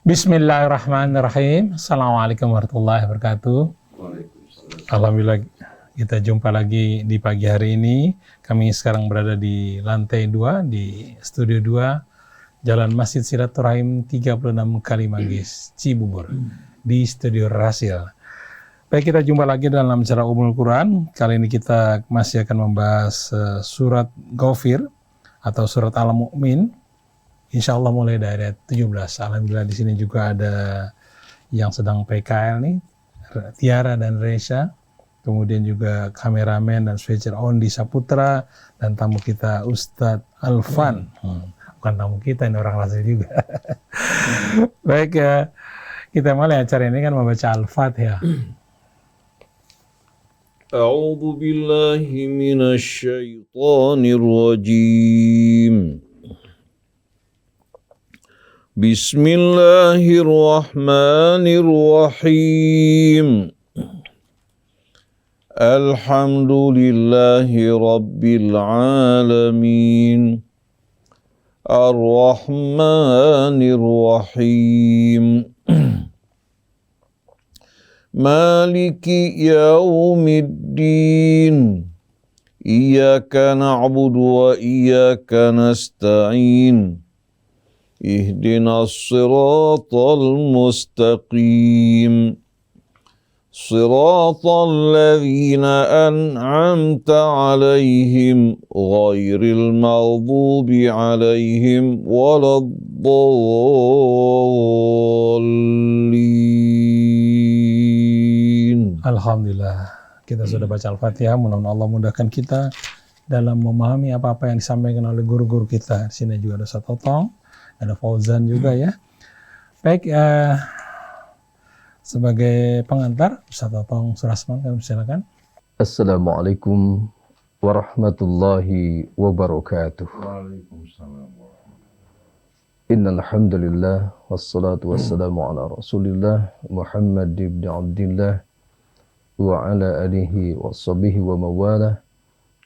Bismillahirrahmanirrahim. Assalamualaikum warahmatullahi wabarakatuh. Alhamdulillah kita jumpa lagi di pagi hari ini. Kami sekarang berada di lantai 2 di studio 2 Jalan Masjid Silaturahim 36 Kalimanggis, Cibubur di studio Rasil. Baik, kita jumpa lagi dalam acara Umul Quran. Kali ini kita masih akan membahas surat Ghafir atau surat Al-Mu'min. Insya Allah mulai dari ayat 17. Alhamdulillah di sini juga ada yang sedang PKL nih, Tiara dan Resha. Kemudian juga kameramen dan switcher Ondi Saputra dan tamu kita Ustadz Alfan. Bukan tamu kita, ini orang Rasil juga. Baik ya, kita mulai acara ini kan membaca Al-Fatihah. A'udzu billahi minasy syaithanir rajim. Bismillahirrahmanirrahim. Alhamdulillahi rabbil alamin. Ar-Rahmanir Rahim. Maliki yaumiddin. Iyyaka na'budu wa iyyaka nasta'in. Ihdinas siratal mustaqim. Siratal ladzina an'amta 'alaihim ghairil maghdubi 'alaihim waladdallin. Alhamdulillah, kita sudah baca Al-Fatihah. Mudah-mudahan Allah mudahkan kita dalam memahami apa-apa yang disampaikan oleh guru-guru kita. Di sini juga ada Ustaz Totong, ada Fauzan juga ya. Baik, sebagai pengantar Ustaz Totong Surasman, kami silakan. Assalamualaikum warahmatullahi wabarakatuh. Waalaikumsalam. Innal hamdalillah wassalatu wassalamu ala Rasulillah Muhammad ibn Abdillah wa ala alihi washabihi wa mawalah.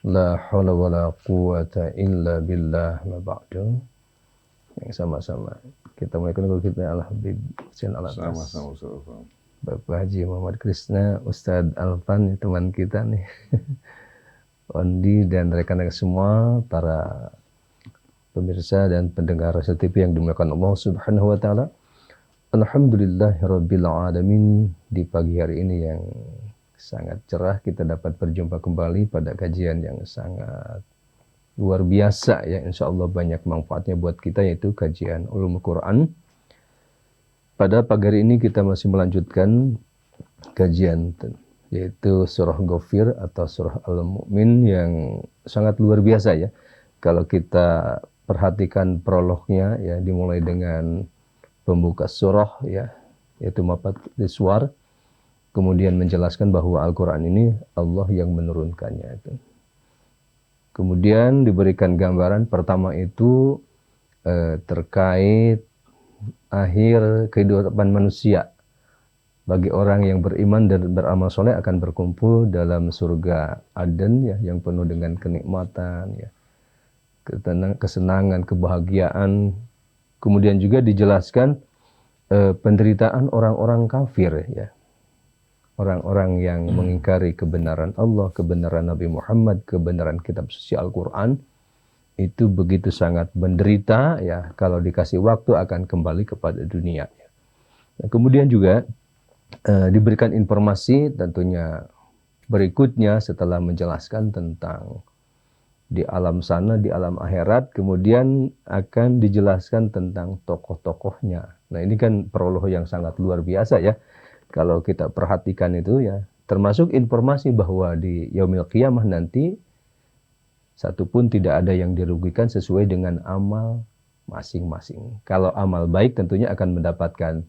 La haula wala quwata illa billah ma ba'du. Yang sama-sama kita mulai guru kita Al-Habib Husain Al-Atas, Sama-sama. Bapak Haji Muhammad Krisna, Ustadz Alfan, teman kita nih, Ondi dan rekan-rekan semua, para pemirsa dan pendengar Rasil TV yang dimuliakan Allah Subhanahu wa taala. Alhamdulillahirabbil alamin. Di pagi hari ini yang sangat cerah kita dapat berjumpa kembali pada kajian yang sangat luar biasa ya, insya Allah banyak manfaatnya buat kita, yaitu kajian Ulumul Quran. Pada pagi hari ini kita masih melanjutkan kajian yaitu surah Ghafir atau surah Al-Mu'min yang sangat luar biasa ya. Kalau kita perhatikan prolognya ya, dimulai dengan pembuka surah ya, yaitu Mapat Liswar, kemudian menjelaskan bahwa Al-Quran ini Allah yang menurunkannya itu. Kemudian diberikan gambaran pertama itu terkait akhir kehidupan manusia. Bagi orang yang beriman dan beramal soleh akan berkumpul dalam surga Aden ya, yang penuh dengan kenikmatan ya, kesenangan, kebahagiaan. Kemudian juga dijelaskan penderitaan orang-orang kafir ya. Orang-orang yang mengingkari kebenaran Allah, kebenaran Nabi Muhammad, kebenaran kitab suci Al-Quran, itu begitu sangat menderita ya, kalau dikasih waktu akan kembali kepada dunia. Nah, kemudian juga diberikan informasi tentunya berikutnya setelah menjelaskan tentang di alam sana, di alam akhirat, kemudian akan dijelaskan tentang tokoh-tokohnya. Nah, ini kan prolog yang sangat luar biasa ya. Kalau kita perhatikan itu ya, termasuk informasi bahwa di Yaumil Qiyamah nanti satupun tidak ada yang dirugikan sesuai dengan amal masing-masing. Kalau amal baik tentunya akan mendapatkan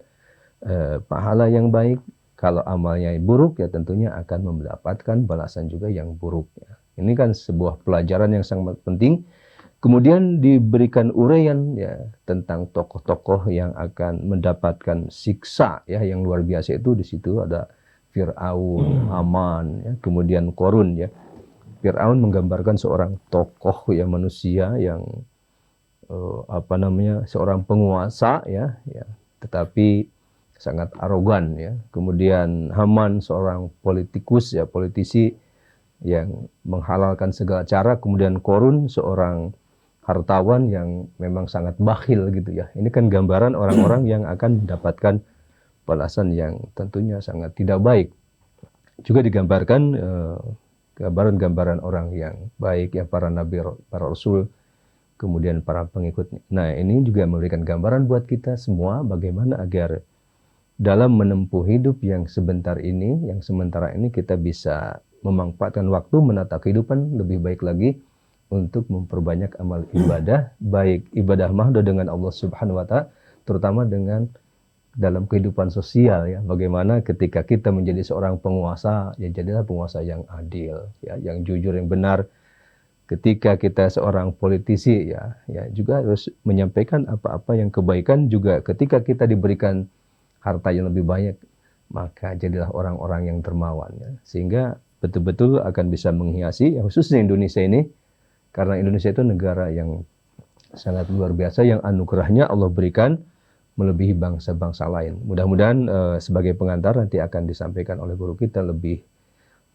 pahala yang baik. Kalau amalnya buruk ya tentunya akan mendapatkan balasan juga yang buruk ya. Ini kan sebuah pelajaran yang sangat penting. Kemudian diberikan uraian ya tentang tokoh-tokoh yang akan mendapatkan siksa ya yang luar biasa itu. Di situ ada Fir'aun, Haman, ya, kemudian Qarun ya. Fir'aun menggambarkan seorang tokoh ya, manusia yang seorang penguasa ya, tetapi sangat arogan ya. Kemudian Haman seorang politikus ya, politisi yang menghalalkan segala cara. Kemudian Korun seorang hartawan yang memang sangat bakhil gitu ya. Ini kan gambaran orang-orang yang akan mendapatkan balasan yang tentunya sangat tidak baik. Juga digambarkan gambaran-gambaran orang yang baik ya, para nabi, para rasul, kemudian para pengikutnya. Nah, ini juga memberikan gambaran buat kita semua bagaimana agar dalam menempuh hidup yang sebentar ini, yang sementara ini kita bisa memanfaatkan waktu menata kehidupan lebih baik lagi untuk memperbanyak amal ibadah, baik ibadah mahdoh dengan Allah Subhanahu wa taala, terutama dengan dalam kehidupan sosial ya. Bagaimana ketika kita menjadi seorang penguasa, ya jadilah penguasa yang adil ya, yang jujur, yang benar. Ketika kita seorang politisi ya juga harus menyampaikan apa-apa yang kebaikan. Juga ketika kita diberikan harta yang lebih banyak, maka jadilah orang-orang yang dermawan ya. Sehingga betul-betul akan bisa menghiasi ya, khususnya Indonesia ini, karena Indonesia itu negara yang sangat luar biasa, yang anugerahnya Allah berikan melebihi bangsa-bangsa lain. Mudah-mudahan sebagai pengantar nanti akan disampaikan oleh guru kita lebih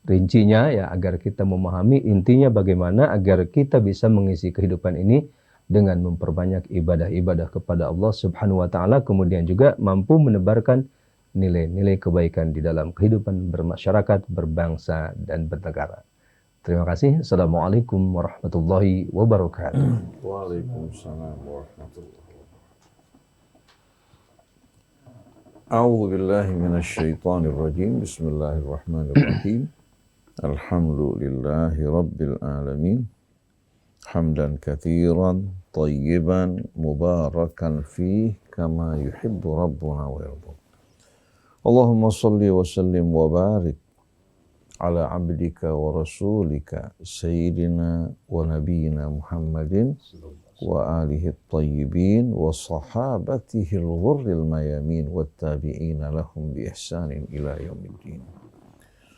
rincinya ya, agar kita memahami intinya bagaimana agar kita bisa mengisi kehidupan ini dengan memperbanyak ibadah-ibadah kepada Allah Subhanahu wa taala, kemudian juga mampu menebarkan nilai-nilai kebaikan di dalam kehidupan bermasyarakat, berbangsa dan bernegara. Terima kasih. Assalamualaikum warahmatullahi wabarakatuh. Waalaikumsalam warahmatullahi wabarakatuh. A'udzu billahi minasyaitonir rajim. Bismillahirrahmanirrahim. Alhamdulillahi rabbil alamin. Hamdan katsiran thayyiban mubarakan fih kama yuhibbu rabbuna wa yarda. Allahumma shalli wa sallim wa barik ala abdika wa rasulika sayyidina wa nabiyyina Muhammadin wa alihi at-tayyibin wa sahabatihi al-ghurril mayamin wat tabi'ina lahum bi ihsanin ila yaumiddin.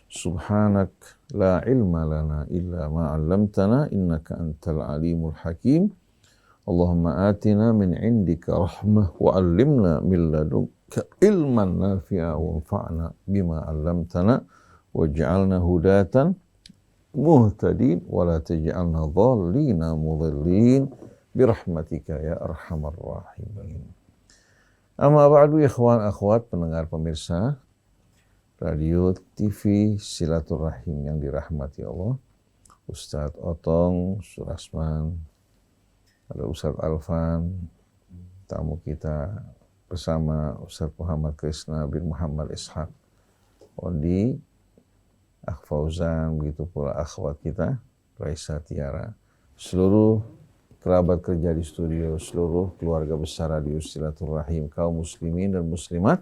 Subhanak la ilma lana illa ma 'allamtana innaka antal alimul hakim. Allahumma atina min indika rahmah wa 'allimna min ladunka ilman nafi'a wanfa'na bima 'allamtana waj'alna hudatan muhtadin wa la taj'alna dhallina mudhillin birahmatika ya arhamar rahimin. Amma ba'du, ikhwan akhwat pendengar pemirsa radio TV Silaturahim yang dirahmati Allah. Ustadz Otong Surasman, ada Ustadz Alfan, tamu kita bersama Ustadz Muhammad Krisna bin Muhammad Ishaq Ondi, Akh Fauzan, begitu pula akhwat kita Raisa Tiara, seluruh kerabat kerja di studio, seluruh keluarga besar radio Silaturahim, kaum muslimin dan muslimat,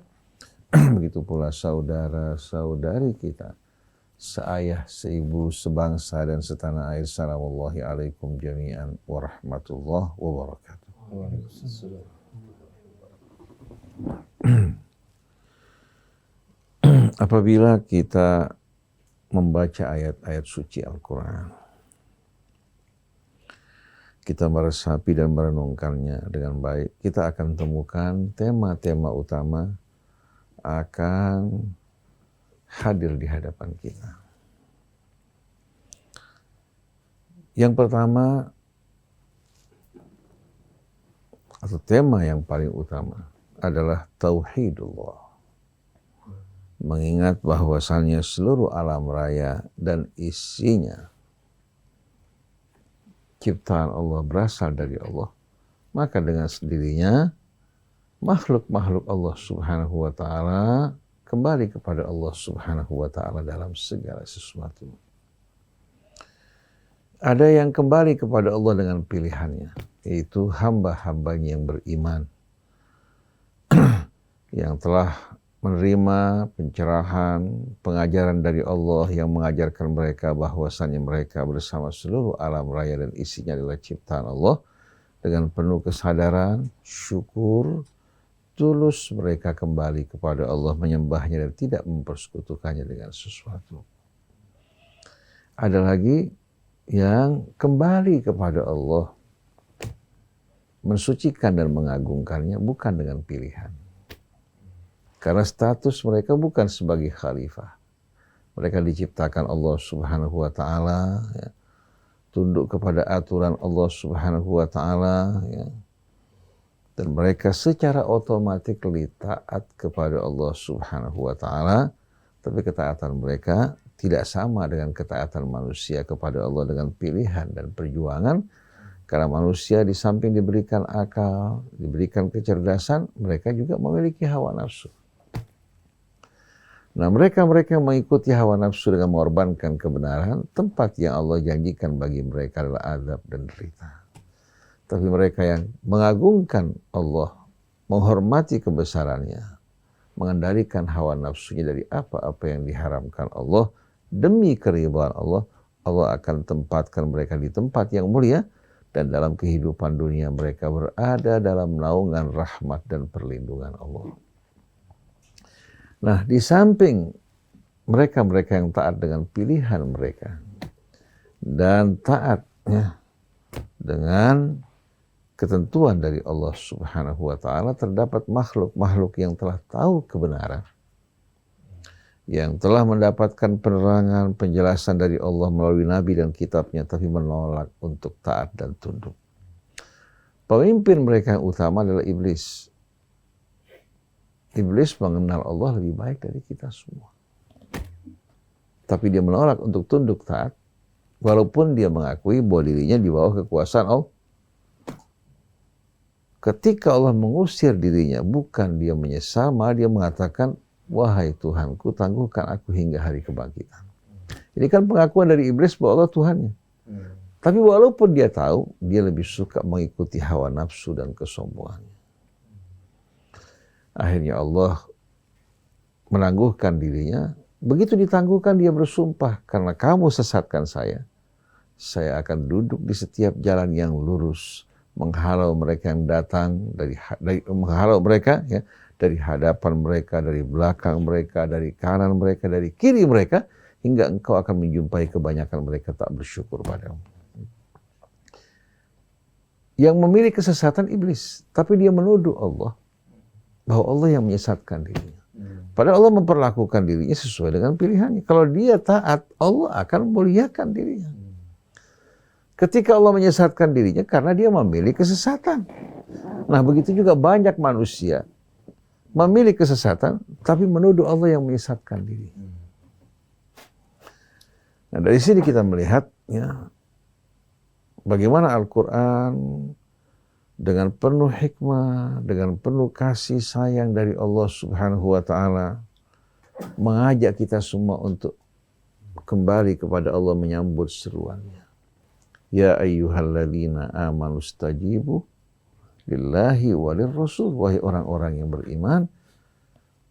begitu pula saudara-saudari kita, seayah, seibu, sebangsa dan setanah air. Assalamualaikum alaikum jami'an warahmatullahi wabarakatuh. Apabila kita membaca ayat-ayat suci Al-Quran, kita meresapi dan merenungkannya dengan baik, kita akan temukan tema-tema utama akan hadir di hadapan kita. Yang pertama, atau tema yang paling utama adalah Tauhidullah. Mengingat bahwasannya seluruh alam raya dan isinya ciptaan Allah berasal dari Allah, maka dengan sendirinya makhluk-makhluk Allah Subhanahu wa taala kembali kepada Allah Subhanahu wa taala dalam segala sesuatu. Ada yang kembali kepada Allah dengan pilihannya, yaitu hamba-hambanya yang beriman yang telah menerima pencerahan, pengajaran dari Allah yang mengajarkan mereka bahwasannya mereka bersama seluruh alam raya dan isinya adalah ciptaan Allah. Dengan penuh kesadaran, syukur, tulus mereka kembali kepada Allah, menyembahnya dan tidak mempersekutukannya dengan sesuatu. Ada lagi yang kembali kepada Allah, mensucikan dan mengagungkannya bukan dengan pilihan, Karena status mereka bukan sebagai khalifah. Mereka diciptakan Allah Subhanahu wa taala, ya, tunduk kepada aturan Allah Subhanahu wa taala, ya. Dan mereka secara otomatis taat kepada Allah Subhanahu wa taala, tapi ketaatan mereka tidak sama dengan ketaatan manusia kepada Allah dengan pilihan dan perjuangan. Karena manusia di samping diberikan akal, diberikan kecerdasan, mereka juga memiliki hawa nafsu. Nah, mereka yang mengikuti hawa nafsu dengan mengorbankan kebenaran, tempat yang Allah janjikan bagi mereka adalah azab dan derita. Tapi mereka yang mengagungkan Allah, menghormati kebesarannya, mengendalikan hawa nafsunya dari apa-apa yang diharamkan Allah, demi keridhaan Allah, Allah akan tempatkan mereka di tempat yang mulia, dan dalam kehidupan dunia mereka berada dalam naungan rahmat dan perlindungan Allah. Nah, di samping mereka-mereka yang taat dengan pilihan mereka dan taat, ya, dengan ketentuan dari Allah Subhanahu wa taala, terdapat makhluk-makhluk yang telah tahu kebenaran, yang telah mendapatkan penerangan, penjelasan dari Allah melalui nabi dan kitabnya, tapi menolak untuk taat dan tunduk. Pemimpin mereka yang utama adalah iblis. Iblis mengenal Allah lebih baik dari kita semua. Tapi dia menolak untuk tunduk taat, walaupun dia mengakui bahwa dirinya di bawah kekuasaan Allah. Ketika Allah mengusir dirinya, bukan dia menyesal, malah dia mengatakan, wahai Tuhanku, tangguhkan aku hingga hari kebangkitan. Ini kan pengakuan dari iblis bahwa Allah Tuhannya. Tapi walaupun dia tahu, dia lebih suka mengikuti hawa nafsu dan kesombongannya. Akhirnya Allah menangguhkan dirinya. Begitu ditangguhkan, dia bersumpah, karena kamu sesatkan saya akan duduk di setiap jalan yang lurus, menghalau mereka yang datang menghalau mereka, ya, dari hadapan mereka, dari belakang mereka, dari kanan mereka, dari kiri mereka, hingga engkau akan menjumpai kebanyakan mereka tak bersyukur padamu. Yang memilih kesesatan iblis, tapi dia menuduh Allah bahwa Allah yang menyesatkan dirinya. Padahal Allah memperlakukan dirinya sesuai dengan pilihannya. Kalau dia taat, Allah akan memuliakan dirinya. Ketika Allah menyesatkan dirinya karena dia memilih kesesatan. Nah, begitu juga banyak manusia memilih kesesatan, tapi menuduh Allah yang menyesatkan diri. Nah, dari sini kita melihat, ya, bagaimana Al-Quran dengan penuh hikmah, dengan penuh kasih sayang dari Allah Subhanahu wa taala mengajak kita semua untuk kembali kepada Allah, menyambut seruannya. Ya ayyuhalladzina amanu stajibu lillahi walir rasul. Wahai orang-orang yang beriman,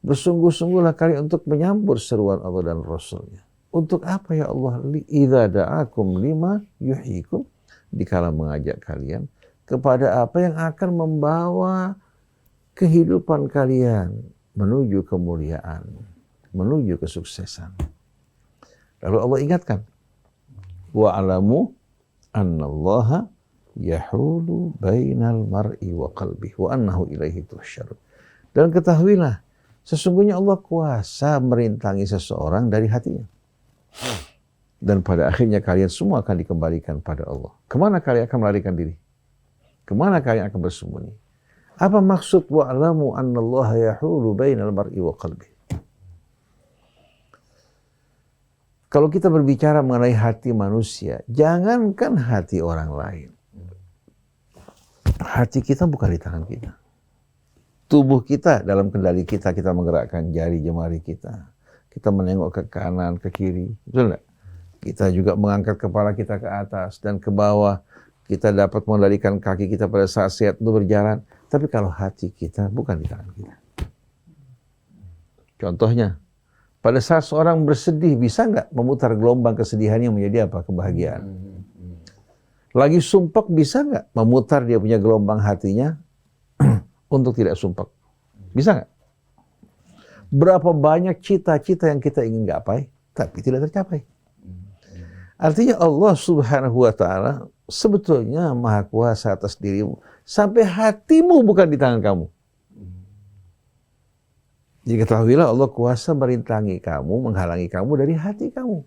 bersungguh-sungguhlah kalian untuk menyambut seruan Allah dan Rasulnya. Untuk apa ya Allah? Idza da'akum lima yuhyikum. Dikala mengajak kalian kepada apa yang akan membawa kehidupan kalian menuju kemuliaan, menuju kesuksesan. Lalu Allah ingatkan, wa'alamu annallaha yahulu bainal mar'i wa qalbihi wa annahu ilaihi tuhsyarun. Dan ketahuilah, sesungguhnya Allah kuasa merintangi seseorang dari hatinya. Dan pada akhirnya kalian semua akan dikembalikan pada Allah. Kemana kalian akan melarikan diri? Kemana kalian akan bersembunyi? Apa maksud wa'alamu annallaha yahulu bainal mar'i wa qalbihi? Kalau kita berbicara mengenai hati manusia, jangankan hati orang lain. Hati kita bukan di tangan kita. Tubuh kita dalam kendali kita, kita menggerakkan jari jemari kita. Kita menengok ke kanan, ke kiri. Betul enggak? Kita juga mengangkat kepala kita ke atas dan ke bawah. Kita dapat mengendalikan kaki kita pada saat sehat untuk berjalan. Tapi kalau hati kita bukan di tangan kita. Contohnya, pada saat seorang bersedih, bisa nggak memutar gelombang kesedihannya menjadi apa? Kebahagiaan. Lagi sumpek, bisa nggak memutar dia punya gelombang hatinya untuk tidak sumpek? Bisa nggak? Berapa banyak cita-cita yang kita ingin gapai, tapi tidak tercapai. Artinya Allah Subhanahu wa ta'ala sebetulnya maha kuasa atas dirimu. Sampai hatimu bukan di tangan kamu. Jadi ketahuilah Allah kuasa merintangi kamu, menghalangi kamu dari hati kamu.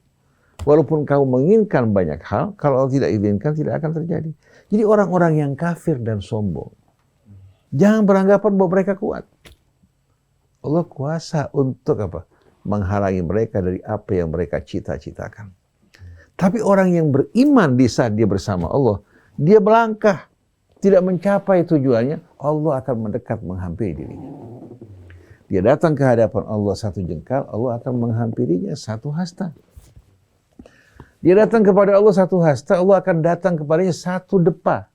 Walaupun kamu menginginkan banyak hal, kalau Allah tidak izinkan tidak akan terjadi. Jadi orang-orang yang kafir dan sombong, jangan beranggapan bahwa mereka kuat. Allah kuasa untuk apa? Menghalangi mereka dari apa yang mereka cita-citakan. Tapi orang yang beriman di saat dia bersama Allah, dia melangkah, tidak mencapai tujuannya, Allah akan mendekat menghampiri dirinya. Dia datang ke hadapan Allah satu jengkal, Allah akan menghampirinya satu hasta. Dia datang kepada Allah satu hasta, Allah akan datang kepadanya satu depa.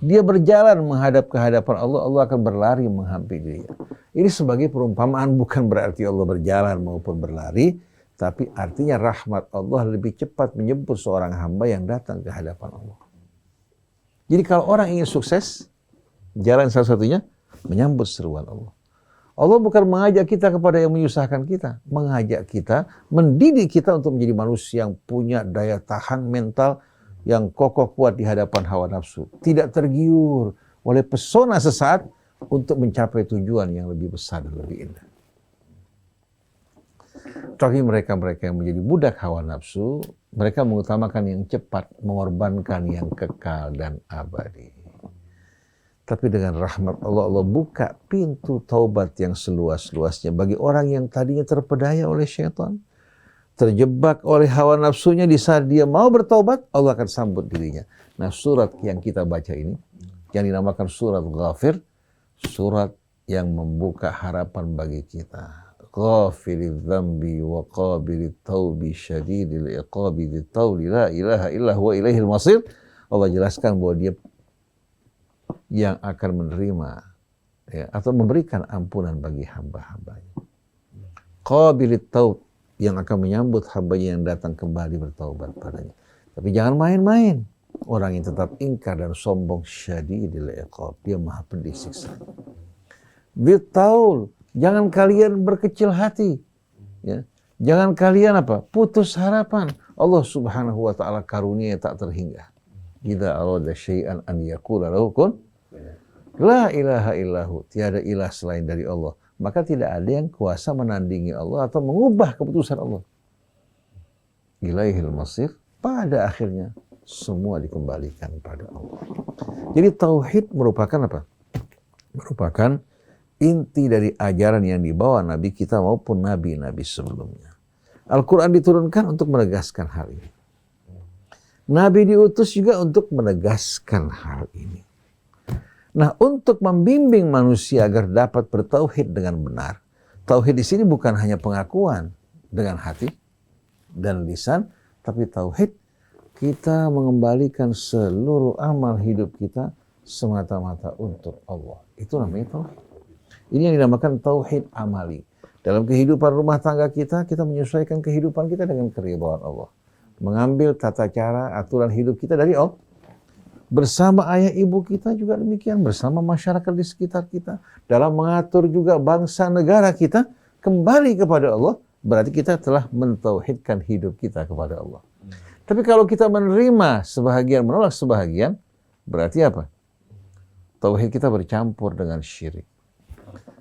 Dia berjalan menghadap ke hadapan Allah, Allah akan berlari menghampiri dirinya. Ini sebagai perumpamaan, bukan berarti Allah berjalan maupun berlari, tapi artinya rahmat Allah lebih cepat menjemput seorang hamba yang datang ke hadapan Allah. Jadi kalau orang ingin sukses, jalan satu-satunya menyambut seruan Allah. Allah bukan mengajak kita kepada yang menyusahkan kita, mengajak kita, mendidik kita untuk menjadi manusia yang punya daya tahan mental yang kokoh kuat di hadapan hawa nafsu. Tidak tergiur oleh pesona sesaat untuk mencapai tujuan yang lebih besar dan lebih indah. Tapi mereka-mereka yang menjadi budak hawa nafsu, mereka mengutamakan yang cepat, mengorbankan yang kekal dan abadi. Tapi dengan rahmat Allah, Allah buka pintu taubat yang seluas-luasnya bagi orang yang tadinya terpedaya oleh syaitan, terjebak oleh hawa nafsunya. Di saat dia mau bertaubat, Allah akan sambut dirinya. Nah, surat yang kita baca ini, yang dinamakan surat Ghafir, surat yang membuka harapan bagi kita. Ghafiriz dzambi wa qabilit taubi syadidil iqabi dzit tauli la ilaha illa huwa ilaihil masir. Allah jelaskan bahwa dia yang akan menerima ya, atau memberikan ampunan bagi hamba-hambanya. Qabilit taub, yang akan menyambut hambanya yang datang kembali bertaubat padanya. Tapi jangan main-main. Orang yang tetap ingkar dan sombong, syadidil iqab, dia maha pedih siksa. Bitaul, jangan kalian berkecil hati. Ya. Jangan kalian apa? Putus harapan. Allah Subhanahu wa taala karunia tak terhingga. Idza arada syai'an an yaqula lahu kun la ilaha illahu, tiada ilah selain dari Allah. Maka tidak ada yang kuasa menandingi Allah atau mengubah keputusan Allah. Ilaihil masir, pada akhirnya semua dikembalikan pada Allah. Jadi tauhid merupakan apa? Merupakan inti dari ajaran yang dibawa Nabi kita maupun Nabi-Nabi sebelumnya. Al-Quran diturunkan untuk menegaskan hal ini. Nabi diutus juga untuk menegaskan hal ini. Nah, untuk membimbing manusia agar dapat bertauhid dengan benar, tauhid di sini bukan hanya pengakuan dengan hati dan lisan, tapi tauhid kita mengembalikan seluruh amal hidup kita semata-mata untuk Allah. Itu namanya tauhid. Ini yang dinamakan tauhid amali. Dalam kehidupan rumah tangga kita, kita menyesuaikan kehidupan kita dengan keridhaan Allah. Mengambil tata cara, aturan hidup kita dari Allah. Bersama ayah ibu kita juga demikian, bersama masyarakat di sekitar kita, dalam mengatur juga bangsa negara kita kembali kepada Allah, berarti kita telah mentauhidkan hidup kita kepada Allah. Tapi kalau kita menerima sebahagian, menolak sebahagian, berarti apa? Tauhid kita bercampur dengan syirik.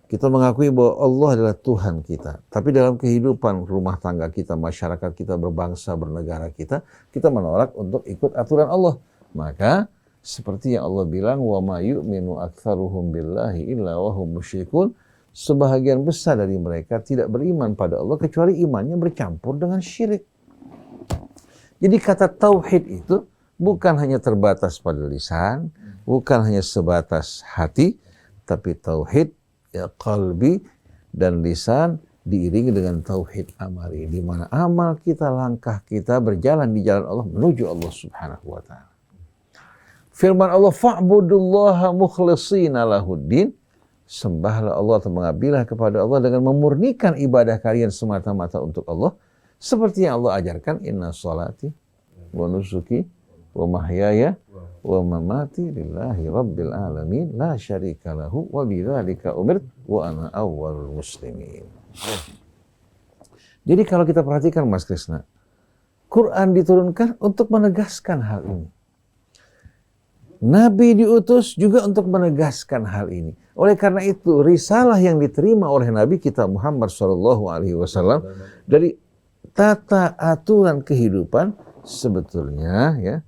Kita mengakui bahwa Allah adalah Tuhan kita, tapi dalam kehidupan rumah tangga kita, masyarakat kita, berbangsa, bernegara kita, kita menolak untuk ikut aturan Allah. Maka seperti yang Allah bilang, wa ma yu'minu aktsaruhum billahi illa wa hum musyrikun, sebahagian besar dari mereka tidak beriman pada Allah kecuali imannya bercampur dengan syirik. Jadi kata tauhid itu bukan hanya terbatas pada lisan, bukan hanya sebatas hati, tapi tauhid ya qalbi dan lisan diiringi dengan tauhid amali, di mana amal kita, langkah kita berjalan di jalan Allah menuju Allah Subhanahu wa taala. Firman Allah, fa'budullaha mukhlishina lahuddin, sembahlah Allah atau mengabdilah kepada Allah dengan memurnikan ibadah kalian semata-mata untuk Allah, seperti yang Allah ajarkan, inna sholati wa nusuki wa mahyaya wa mamati lillahi rabbil alamin la syarika lahu wa bidzalika umirtu wa ana awwalul muslimin. Jadi kalau kita perhatikan Mas Krisna, Quran diturunkan untuk menegaskan hal ini. Nabi diutus juga untuk menegaskan hal ini. Oleh karena itu, risalah yang diterima oleh Nabi kita Muhammad SAW dari tata aturan kehidupan sebetulnya ya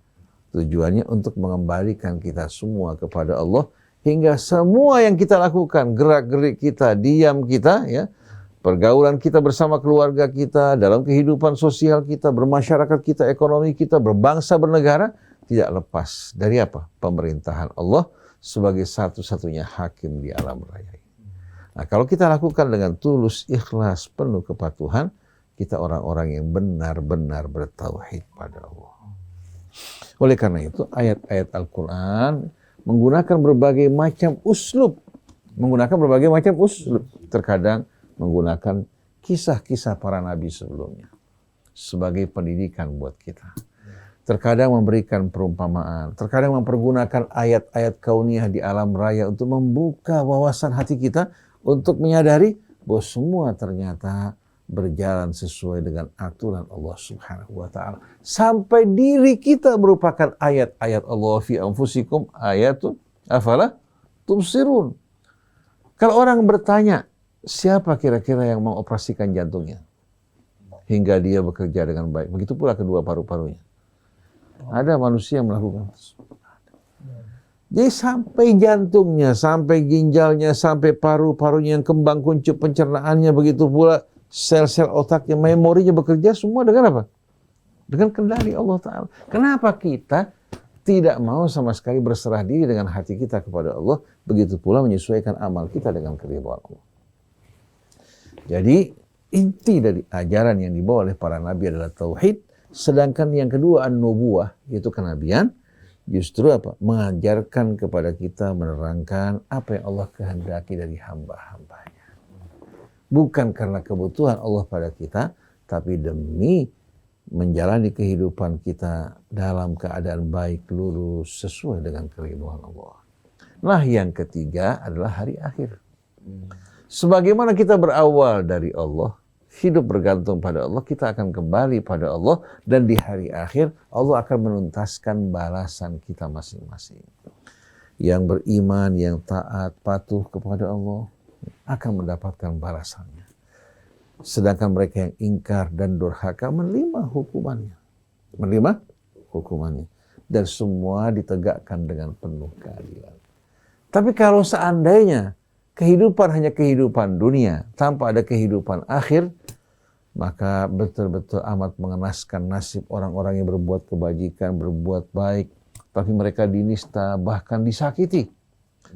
tujuannya untuk mengembalikan kita semua kepada Allah, hingga semua yang kita lakukan, gerak-gerik kita, diam kita, ya, pergaulan kita bersama keluarga kita, dalam kehidupan sosial kita, bermasyarakat kita, ekonomi kita, berbangsa, bernegara, tidak lepas dari apa? Pemerintahan Allah sebagai satu-satunya hakim di alam raya ini. Nah, kalau kita lakukan dengan tulus, ikhlas, penuh kepatuhan, kita orang-orang yang benar-benar bertauhid pada Allah. Oleh karena itu, ayat-ayat Al-Quran menggunakan berbagai macam uslub. Terkadang menggunakan kisah-kisah para nabi sebelumnya sebagai pendidikan buat kita. Terkadang memberikan perumpamaan. Terkadang mempergunakan ayat-ayat kauniyah di alam raya untuk membuka wawasan hati kita untuk menyadari bahwa semua ternyata berjalan sesuai dengan aturan Allah Subhanahu wa taala. Sampai diri kita merupakan ayat-ayat Allah fi anfusikum ayatun afala tubsirun. Kalau orang bertanya, siapa kira-kira yang mau operasikan jantungnya hingga dia bekerja dengan baik? Begitu pula kedua paru-parunya. Ada manusia yang melakukan. Jadi sampai jantungnya, sampai ginjalnya, sampai paru-parunya yang kembang kuncup pencernaannya, begitu pula sel-sel otaknya, memorinya bekerja semua dengan apa? Dengan kendali Allah Ta'ala. Kenapa kita tidak mau sama sekali berserah diri dengan hati kita kepada Allah, begitu pula menyesuaikan amal kita dengan keridhaan Allah. Jadi inti dari ajaran yang dibawa oleh para nabi adalah tauhid, sedangkan yang kedua an-nubuwah, yaitu kenabian, justru apa? Mengajarkan kepada kita, menerangkan apa yang Allah kehendaki dari hamba-hambanya. Bukan karena kebutuhan Allah pada kita, tapi demi menjalani kehidupan kita dalam keadaan baik, lurus, sesuai dengan keridhaan Allah. Nah, yang ketiga adalah hari akhir. Sebagaimana kita berawal dari Allah, hidup bergantung pada Allah, kita akan kembali pada Allah, dan di hari akhir Allah akan menuntaskan balasan kita masing-masing. Yang beriman, yang taat, patuh kepada Allah akan mendapatkan balasannya. Sedangkan mereka yang ingkar dan durhaka menerima hukumannya. Dan semua ditegakkan dengan penuh keadilan. Tapi kalau seandainya kehidupan hanya kehidupan dunia, tanpa ada kehidupan akhir, maka betul-betul amat mengenaskan nasib orang-orang yang berbuat kebajikan, berbuat baik, tapi mereka dinista, bahkan disakiti.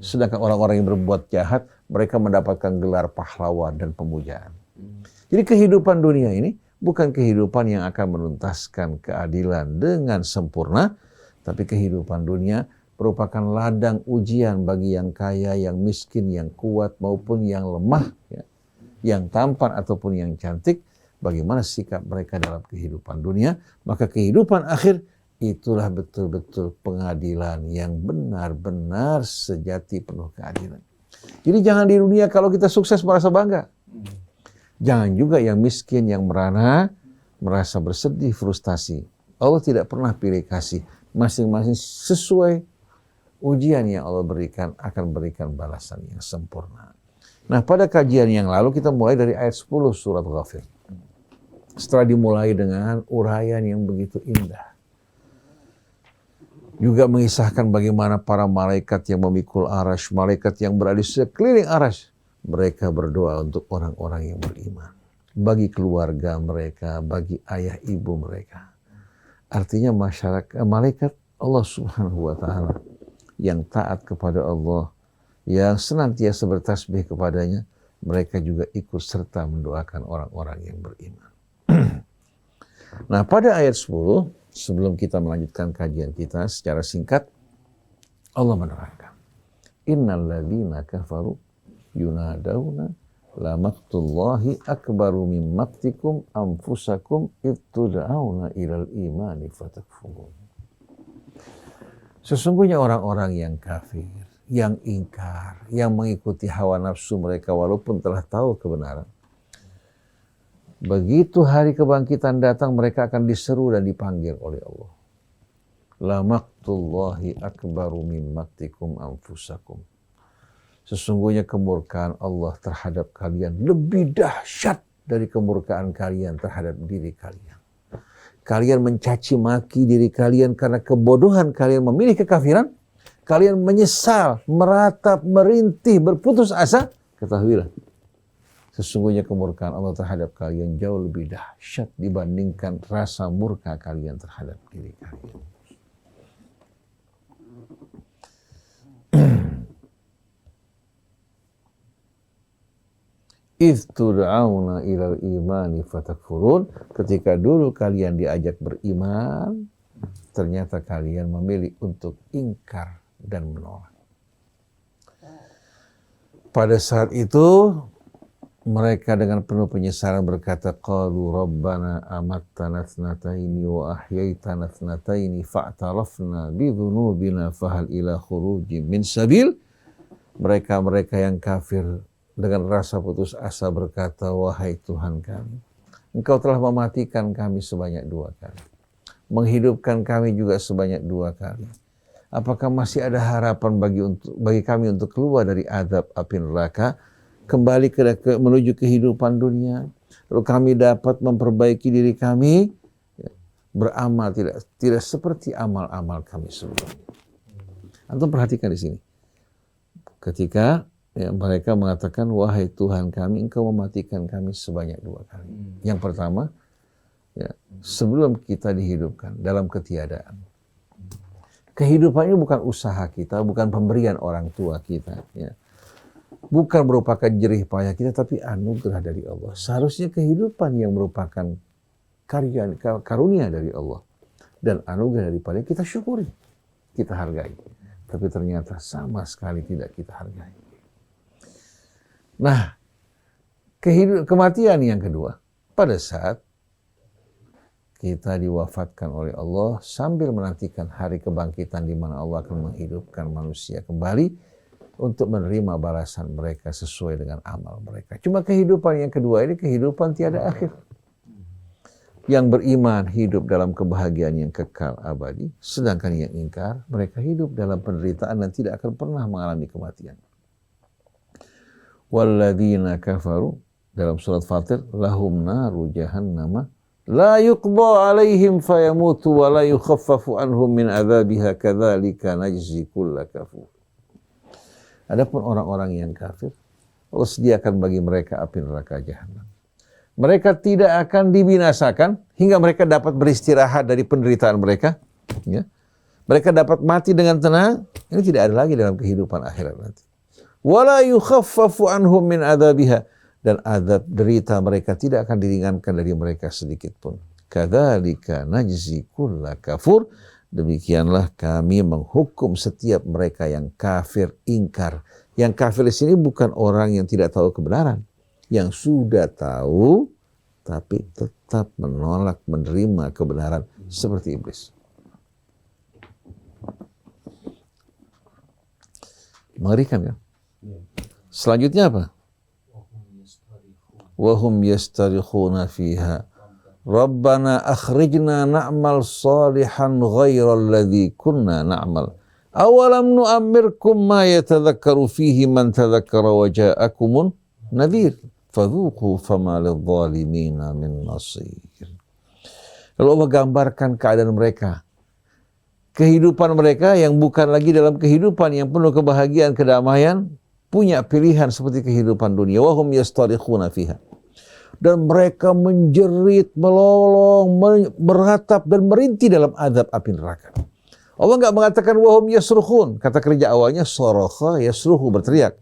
Sedangkan orang-orang yang berbuat jahat, mereka mendapatkan gelar pahlawan dan pemujaan. Jadi kehidupan dunia ini bukan kehidupan yang akan menuntaskan keadilan dengan sempurna, tapi kehidupan dunia merupakan ladang ujian bagi yang kaya, yang miskin, yang kuat maupun yang lemah, ya, yang tampan ataupun yang cantik. Bagaimana sikap mereka dalam kehidupan dunia, maka kehidupan akhir itulah betul-betul pengadilan yang benar-benar sejati, penuh keadilan. Jadi jangan di dunia kalau kita sukses merasa bangga. Jangan juga yang miskin, yang merana, merasa bersedih, frustasi. Allah tidak pernah pilih kasih. Masing-masing sesuai ujian yang Allah berikan, akan berikan balasan yang sempurna. Nah, pada kajian yang lalu kita mulai dari ayat 10 surat Ghafir. Setelah dimulai dengan uraian yang begitu indah. Juga mengisahkan bagaimana para malaikat yang memikul arasy, malaikat yang berada di sekeliling arasy, mereka berdoa untuk orang-orang yang beriman, bagi keluarga mereka, bagi ayah ibu mereka. Artinya masyarakat, malaikat Allah Subhanahu wa taala yang taat kepada Allah, yang senantiasa bertasbih kepadanya, mereka juga ikut serta mendoakan orang-orang yang beriman. Nah, pada ayat 10, sebelum kita melanjutkan kajian kita secara singkat, Allah menerangkan, innal ladzina kafaru yunadawna la maqtullahi akbaru min maqtikum anfusakum ittuda'auna ilal imani fatakfurun. Sesungguhnya orang-orang yang kafir, yang ingkar, yang mengikuti hawa nafsu mereka walaupun telah tahu kebenaran, begitu hari kebangkitan datang, mereka akan diseru dan dipanggil oleh Allah. la maqtullahi akbaru min maqtikum anfusakum. Sesungguhnya kemurkaan Allah terhadap kalian lebih dahsyat dari kemurkaan kalian terhadap diri kalian. Kalian mencaci maki diri kalian karena kebodohan kalian memilih kekafiran. Kalian menyesal, meratap, merintih, berputus asa. Ketahuilah, sesungguhnya kemurkaan Allah terhadap kalian jauh lebih dahsyat dibandingkan rasa murka kalian terhadap diri kalian. Idh tud'auna ilal imani fatakfurun. Ketika dulu kalian diajak beriman, ternyata kalian memilih untuk ingkar dan menolak. Pada saat itu mereka dengan penuh penyesalan berkata, qalu rabbana amattana thnataini wa ahyaitana thnataini fa'tarafna bidhunubina fahal ila khurujin min sabil. Mereka-mereka yang kafir dengan rasa putus asa berkata, wahai Tuhan kami, Engkau telah mematikan kami sebanyak 2 kali, menghidupkan kami juga sebanyak 2 kali. Apakah masih ada harapan bagi kami untuk keluar dari azab api neraka, kembali menuju kehidupan dunia, lalu kami dapat memperbaiki diri kami, beramal tidak seperti amal-amal kami sebelumnya. Antum perhatikan di sini, ketika mereka mengatakan, wahai Tuhan kami, Engkau mematikan kami sebanyak 2 kali. Yang pertama, sebelum kita dihidupkan dalam ketiadaan. Kehidupan ini bukan usaha kita, bukan pemberian orang tua kita, bukan merupakan jerih payah kita, tapi anugerah dari Allah. Seharusnya kehidupan yang merupakan karunia dari Allah dan anugerah daripada kita syukuri, kita hargai. Tapi ternyata sama sekali tidak kita hargai. Nah, kematian yang kedua, pada saat kita diwafatkan oleh Allah sambil menantikan hari kebangkitan di mana Allah akan menghidupkan manusia kembali untuk menerima balasan mereka sesuai dengan amal mereka. Cuma kehidupan yang kedua ini kehidupan tiada akhir. Yang beriman hidup dalam kebahagiaan yang kekal abadi, sedangkan yang ingkar mereka hidup dalam penderitaan dan tidak akan pernah mengalami kematian. Walladzina kafaru dalam surat Fatir, lahum naru jahannama la yuqda alaihim fayamutu wa la yukhaffafu anhum min adzabiha kadzalika najzi kulla kafur. Adapun orang-orang yang kafir, Allah sediakan bagi mereka api neraka jahanam. Mereka tidak akan dibinasakan hingga mereka dapat beristirahat dari penderitaan mereka. Mereka dapat mati dengan tenang. Ini tidak ada lagi dalam kehidupan akhirat nanti. Wa la yukhaffafu anhum min adzabiha. Dan azab derita mereka tidak akan diringankan dari mereka sedikit pun. Kadzalika najzi kulla kafur. Demikianlah kami menghukum setiap mereka yang kafir ingkar. Yang kafir di sini bukan orang yang tidak tahu kebenaran, yang sudah tahu tapi tetap menolak menerima kebenaran seperti iblis. Mengerikan kan? Selanjutnya apa? Wahum yastarikhuna fiha Rabbana akhrijna na'mal salihan ghairal ladzi kunna na'mal awalam nu'ammirkum ma yatadhakkaru fihi man tadhakkara wa ja'akumun nadhir fadhuqu fama lidh-dhalimina min nasir. Lalu Allah gambarkan keadaan mereka, kehidupan mereka yang bukan lagi dalam kehidupan yang penuh kebahagiaan, kedamaian, punya pilihan seperti kehidupan dunia. Wahum yastarikhuna fiha. Dan mereka menjerit, melolong, meratap dan merintih dalam azab api neraka. Allah enggak mengatakan wahum yasrukhun. Kata kerja awalnya sarakha yasruhu, berteriak.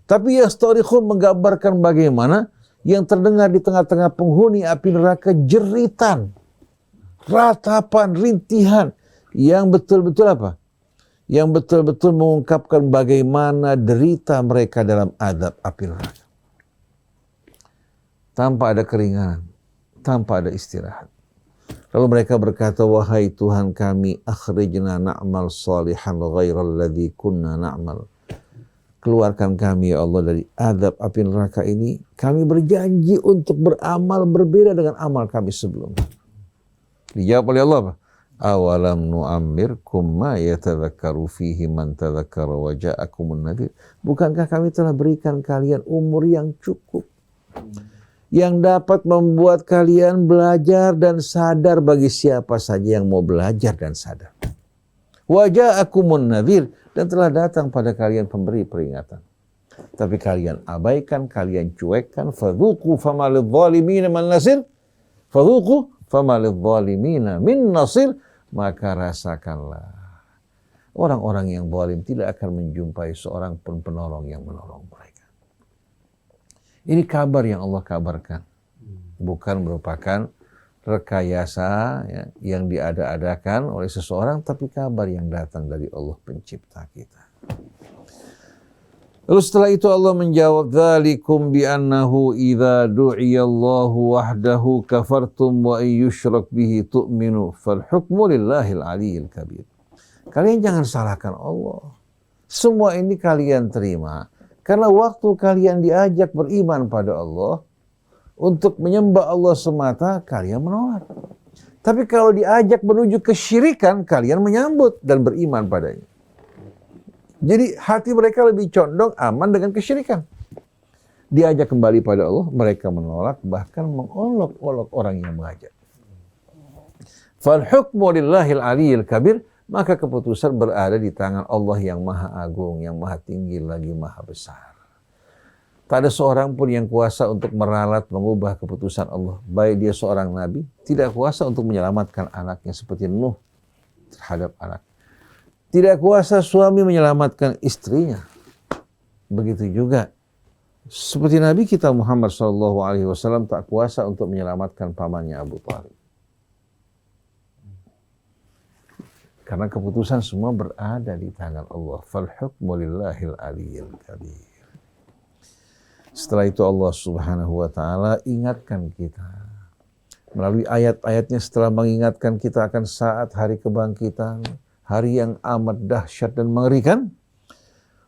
Tapi yastarikhun menggambarkan bagaimana yang terdengar di tengah-tengah penghuni api neraka jeritan, ratapan, rintihan yang betul-betul apa? Yang betul-betul mengungkapkan bagaimana derita mereka dalam azab api neraka. Tanpa ada keringanan, tanpa ada istirahat. Lalu mereka berkata, wahai Tuhan kami, akhrijna na'mal salihan ghairal ladzi kunna na'mal. Keluarkan kami ya Allah dari azab api neraka ini. Kami berjanji untuk beramal berbeda dengan amal kami sebelumnya. Dijawab oleh Allah apa? Awalam nu'ammirkum ma yatadzakkaru fihi man tadzakkara wa ja'akumun nadhir. Bukankah kami telah berikan kalian umur yang cukup, yang dapat membuat kalian belajar dan sadar bagi siapa saja yang mau belajar dan sadar. Wa ja'akumun nadhir, dan telah datang pada kalian pemberi peringatan. Tapi kalian abaikan, kalian cuekkan. Fadhuqu fama lidh-dhalimina min nasir. Fadhuqu fama lidh-dhalimina min nasir. Maka rasakanlah, orang-orang yang zalim tidak akan menjumpai seorang pun penolong yang menolong mereka. Ini kabar yang Allah kabarkan, bukan merupakan rekayasa ya, yang diada-adakan oleh seseorang, tapi kabar yang datang dari Allah pencipta kita. Lalu setelah itu Allah menjawab, "Dzalikum bi annahu idza du'iyallahu wahdahu kafartum wa yusyrak bihi tu'minu fal hukmu lillahil aliyyil kabir." Kalian jangan salahkan Allah. Semua ini kalian terima karena waktu kalian diajak beriman pada Allah untuk menyembah Allah semata, kalian menolak. Tapi kalau diajak menuju kesyirikan, kalian menyambut dan beriman padanya. Jadi hati mereka lebih condong aman dengan kesyirikan. Diajak kembali pada Allah, mereka menolak, bahkan mengolok-olok orang yang mengajak. Fal hukmu lillahil aliyyil kabir, maka keputusan berada di tangan Allah yang maha agung, yang maha tinggi lagi maha besar. Tak ada seorang pun yang kuasa untuk meralat mengubah keputusan Allah. Baik dia seorang nabi, tidak kuasa untuk menyelamatkan anaknya seperti Nuh terhadap anak. Tidak kuasa suami menyelamatkan istrinya. Begitu juga seperti Nabi kita Muhammad SAW tak kuasa untuk menyelamatkan pamannya Abu Thalib. Karena keputusan semua berada di tangan Allah. Fal hukmu lillahil aliyyil kabir. Setelah itu Allah Subhanahu wa taala ingatkan kita melalui ayat-ayatnya, setelah mengingatkan kita akan saat hari kebangkitan, hari yang amat dahsyat dan mengerikan,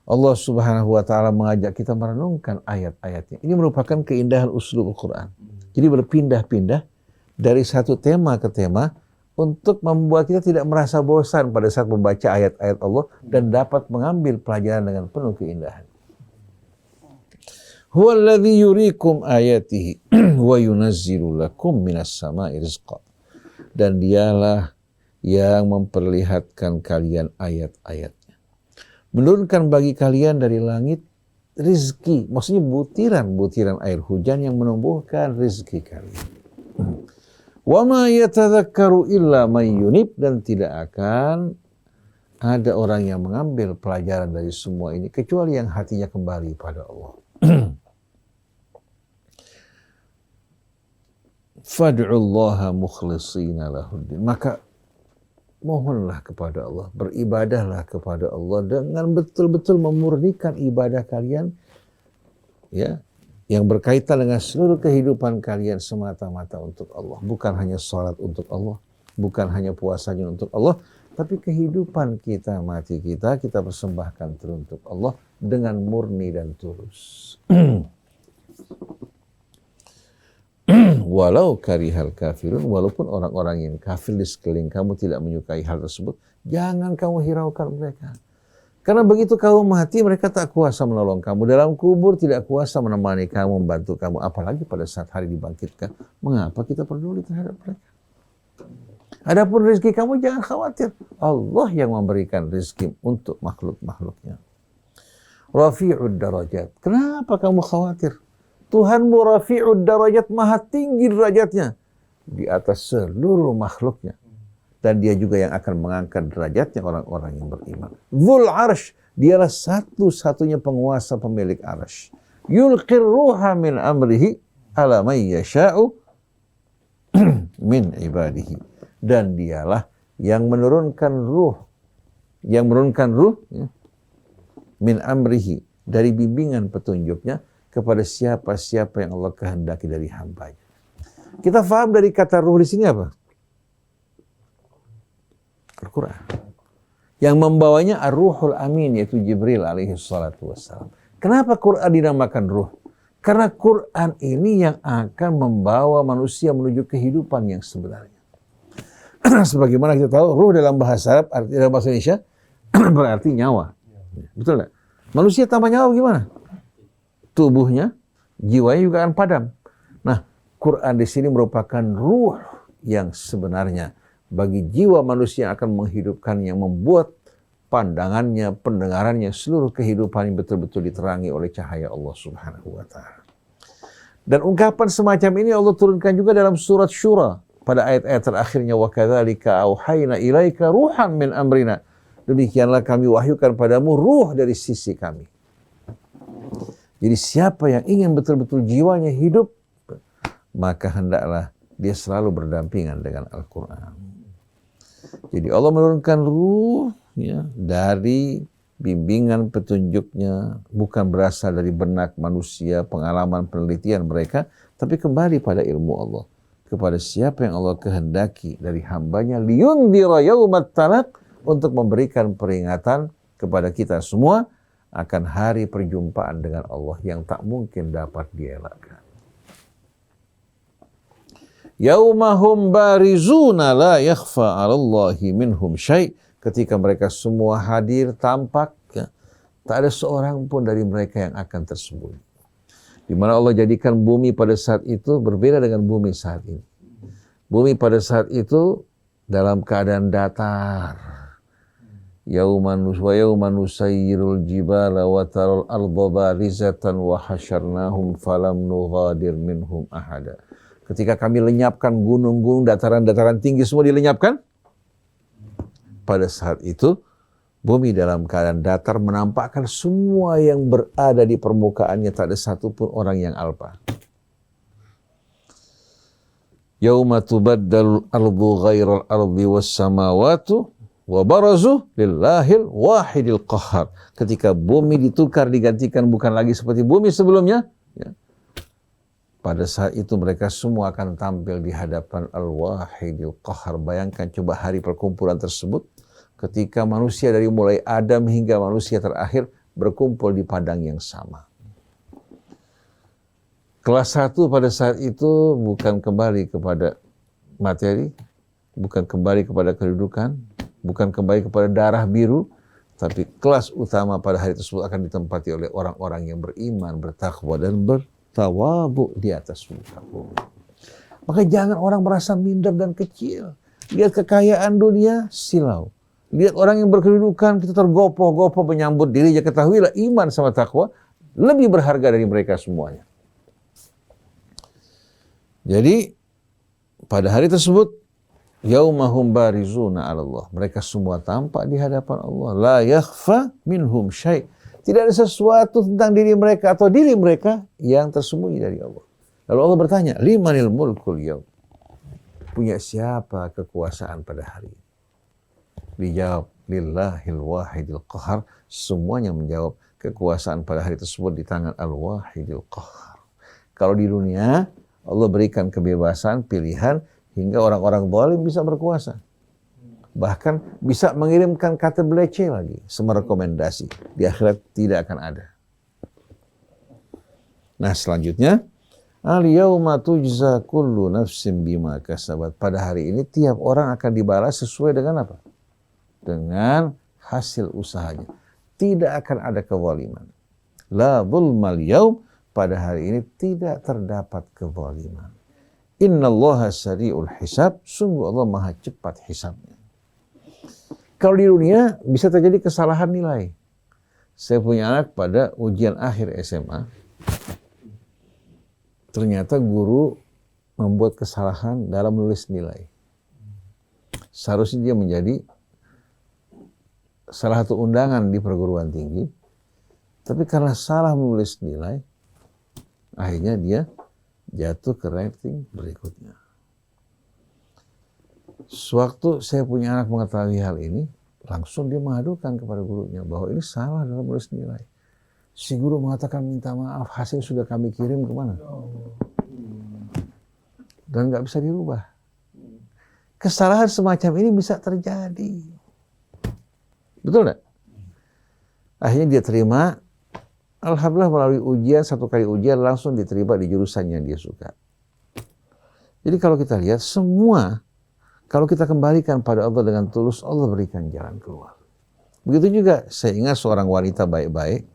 Allah Subhanahu wa taala mengajak kita merenungkan ayat-ayatnya. Ini merupakan keindahan uslub Al-Qur'an. Jadi berpindah-pindah dari satu tema ke tema untuk membuat kita tidak merasa bosan pada saat membaca ayat-ayat Allah dan dapat mengambil pelajaran dengan penuh keindahan. Huwallazi yuriikum ayatihi wa yunazzilu lakum minas sama'i rizqa. Dan dialah yang memperlihatkan kalian ayat-ayatnya. Menurunkan bagi kalian dari langit rizki, maksudnya butiran-butiran air hujan yang menumbuhkan rizki kalian. Wa ma yatadzakkaru illa may yunib, dan tidak akan ada orang yang mengambil pelajaran dari semua ini kecuali yang hatinya kembali pada Allah. Fad'ullaha mukhlishina lahuddin. Maka mohonlah kepada Allah, beribadahlah kepada Allah dengan betul-betul memurnikan ibadah kalian, ya, yang berkaitan dengan seluruh kehidupan kalian semata-mata untuk Allah. Bukan hanya salat untuk Allah, bukan hanya puasanya untuk Allah, tapi kehidupan kita, mati kita persembahkan teruntuk Allah dengan murni dan tulus. Walau karihal kafirun, walaupun orang-orang yang kafir di sekeliling kamu tidak menyukai hal tersebut, jangan kamu hiraukan mereka. Karena begitu kamu mati, mereka tak kuasa menolong kamu. Dalam kubur tidak kuasa menemani kamu, membantu kamu. Apalagi pada saat hari dibangkitkan. Mengapa kita peduli terhadap mereka? Adapun rezeki kamu jangan khawatir. Allah yang memberikan rezeki untuk makhluk-makhluknya. Rafi'ud darajat. Kenapa kamu khawatir? Tuhanmu Rafi'ud darajat, maha tinggi derajatnya di atas seluruh makhluknya. Dan dia juga yang akan mengangkat derajatnya orang-orang yang beriman. Dzul arsh, dialah satu-satunya penguasa pemilik arsh. Yulqir ruha min amrihi ala may yasha'u min ibadihi. Dan dialah yang menurunkan ruh ya, min amrihi, dari bimbingan petunjuknya kepada siapa-siapa yang Allah kehendaki dari hambanya. Kita faham dari kata ruh di sini apa? Al-Quran. Yang membawanya ar-ruhul amin, yaitu Jibril alaihi salatu wassalam. Kenapa Quran dinamakan ruh? Karena Quran ini yang akan membawa manusia menuju kehidupan yang sebenarnya. Sebagaimana kita tahu, ruh dalam bahasa Arab, dalam bahasa Indonesia berarti nyawa. Betul nggak? Manusia tanpa nyawa gimana? Tubuhnya, jiwanya juga akan padam. Nah, Quran di sini merupakan ruh yang sebenarnya bagi jiwa manusia yang akan menghidupkan, yang membuat pandangannya, pendengarannya, seluruh kehidupan yang betul-betul diterangi oleh cahaya Allah Subhanahu wa Ta'ala. Dan ungkapan semacam ini Allah turunkan juga dalam surat Syura pada ayat-ayat terakhirnya, wa kadzalika auhayna ilaika ruhan min amrina. Demikianlah kami wahyukan padamu ruh dari sisi kami. Jadi siapa yang ingin betul-betul jiwanya hidup, maka hendaklah dia selalu berdampingan dengan Al-Quran. Jadi Allah menurunkan ruh dari bimbingan petunjuknya, bukan berasal dari benak manusia, pengalaman penelitian mereka, tapi kembali pada ilmu Allah. Kepada siapa yang Allah kehendaki dari hambanya, liyundhira yaumat talaq, untuk memberikan peringatan kepada kita semua akan hari perjumpaan dengan Allah yang tak mungkin dapat dielakkan. Yaumahum barizuna la yakhfa 'alallahi minhum syai'. Ketika mereka semua hadir tampak, tak ada seorang pun dari mereka yang akan tersembunyi. Di mana Allah jadikan bumi pada saat itu berbeda dengan bumi saat ini. Bumi pada saat itu dalam keadaan datar. Yauma nusayyirul jibala wa taral arda barizatan wa hasyarnahum falam nughadir minhum ahada. Ketika kami lenyapkan gunung-gunung, dataran-dataran tinggi semua dilenyapkan. Pada saat itu bumi dalam keadaan datar menampakkan semua yang berada di permukaannya, tak ada satupun orang yang alpa. Yauma tubaddalul ardu ghairal ardi was samawatu wa barazu lillahil wahidil qahhar. Ketika bumi ditukar, digantikan bukan lagi seperti bumi sebelumnya, pada saat itu mereka semua akan tampil di hadapan al-wahidil qahhar. Bayangkan coba hari perkumpulan tersebut, ketika manusia dari mulai Adam hingga manusia terakhir berkumpul di padang yang sama. Kelas 1 pada saat itu bukan kembali kepada materi, bukan kembali kepada kedudukan, bukan kembali kepada darah biru, tapi kelas utama pada hari tersebut akan ditempati oleh orang-orang yang beriman, bertakwa, dan bertawabu di atas muka bumi. Maka jangan orang merasa minder dan kecil. Lihat kekayaan dunia, silau. Lihat orang yang berkedudukan, kita tergopoh-gopoh menyambut dirinya. Ketahuilah iman sama takwa lebih berharga dari mereka semuanya. Jadi pada hari tersebut, yaumahum barizuna 'ala Allah. Mereka semua tampak di hadapan Allah. La yakhfa minhum syai'. Tidak ada sesuatu tentang diri mereka atau diri mereka yang tersembunyi dari Allah. Lalu Allah bertanya, limanil mulkul yaum? Punya siapa kekuasaan pada hari ini? Dijawab, lillahil wahidil qahhar. Semuanya menjawab, kekuasaan pada hari tersebut di tangan al-wahidil qahhar. Kalau di dunia Allah berikan kebebasan, pilihan, hingga orang-orang zalim bisa berkuasa. Bahkan bisa mengirimkan kata belece lagi, semua rekomendasi. Di akhirat tidak akan ada. Nah selanjutnya, al-yauma tujza kullu nafsin bima kasabat. Pada hari ini tiap orang akan dibalas sesuai dengan apa? Dengan hasil usahanya. Tidak akan ada kezaliman. La zulmal yaum. Pada hari ini tidak terdapat kezaliman. Innallaha sari'ul hisab. Sungguh Allah maha cepat hisabnya. Kalau di dunia bisa terjadi kesalahan nilai. Saya punya anak pada ujian akhir SMA. Ternyata guru membuat kesalahan dalam menulis nilai. Seharusnya dia menjadi salah satu undangan di perguruan tinggi. Tapi karena salah menulis nilai, akhirnya dia jatuh ke ranking berikutnya. Sewaktu saya punya anak mengetahui hal ini, langsung dia mengadukan kepada gurunya bahwa ini salah dalam menulis nilai. Si guru mengatakan minta maaf, hasil sudah kami kirim kemana? Dan nggak bisa dirubah. Kesalahan semacam ini bisa terjadi. Betul nggak? Akhirnya dia terima. Alhamdulillah melalui ujian, satu kali ujian langsung diterima di jurusan yang dia suka. Jadi kalau kita lihat semua Kalau kita kembalikan pada Allah dengan tulus, Allah berikan jalan keluar. Begitu juga saya ingat seorang wanita baik-baik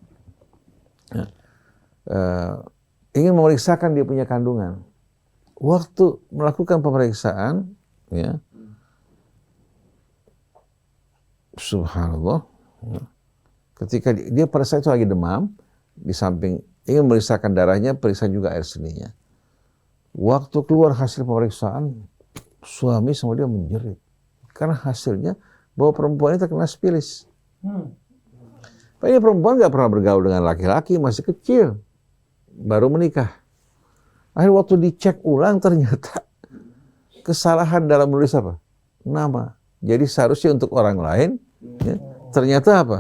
ingin memeriksakan dia punya kandungan. Waktu melakukan pemeriksaan, ya, subhanallah, ketika dia pada saat itu lagi demam, di samping ingin memeriksakan darahnya, periksa juga air seninya. Waktu keluar hasil pemeriksaan, suami sama dia menjerit. Karena hasilnya bahwa perempuan ini terkena spilis. Pak, ini perempuan nggak pernah bergaul dengan laki-laki, masih kecil, baru menikah. Akhirnya waktu dicek ulang ternyata kesalahan dalam menulis apa? Nama. Jadi seharusnya untuk orang lain, ya, ternyata apa?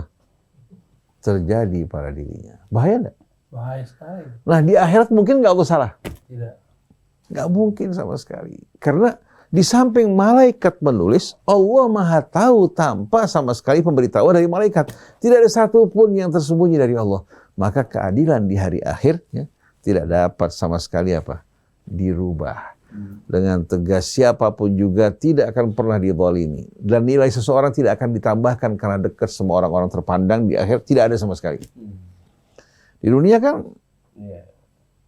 Terjadi pada dirinya. Bahaya nggak? Bahaya sekali. Nah di akhirat mungkin nggak Allah salah? Tidak. Nggak mungkin sama sekali. Karena di samping malaikat menulis, Allah Maha Tahu tanpa sama sekali pemberitahuan dari malaikat. Tidak ada satupun yang tersembunyi dari Allah. Maka keadilan di hari akhir, ya, tidak dapat sama sekali apa? Dirubah. Dengan tegas, siapapun juga tidak akan pernah dizalimi. Dan nilai seseorang tidak akan ditambahkan karena dekat semua orang-orang terpandang. Di akhir tidak ada sama sekali. Di dunia kan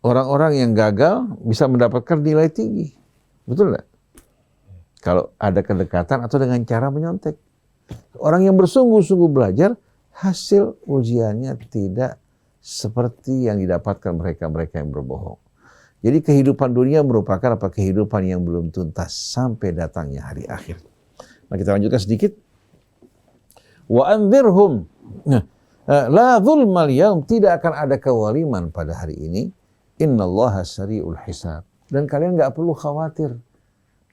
orang-orang yang gagal bisa mendapatkan nilai tinggi. Betul nggak? Kalau ada kedekatan atau dengan cara menyontek. Orang yang bersungguh-sungguh belajar, hasil ujiannya tidak seperti yang didapatkan mereka-mereka yang berbohong. Jadi kehidupan dunia merupakan apa? Kehidupan yang belum tuntas sampai datangnya hari akhir. Nah, kita lanjutkan sedikit. Wa anzirhum. La zulmal yaum, tidak akan ada kezaliman pada hari ini. Innallaha sari'ul hisab. Dan kalian nggak perlu khawatir.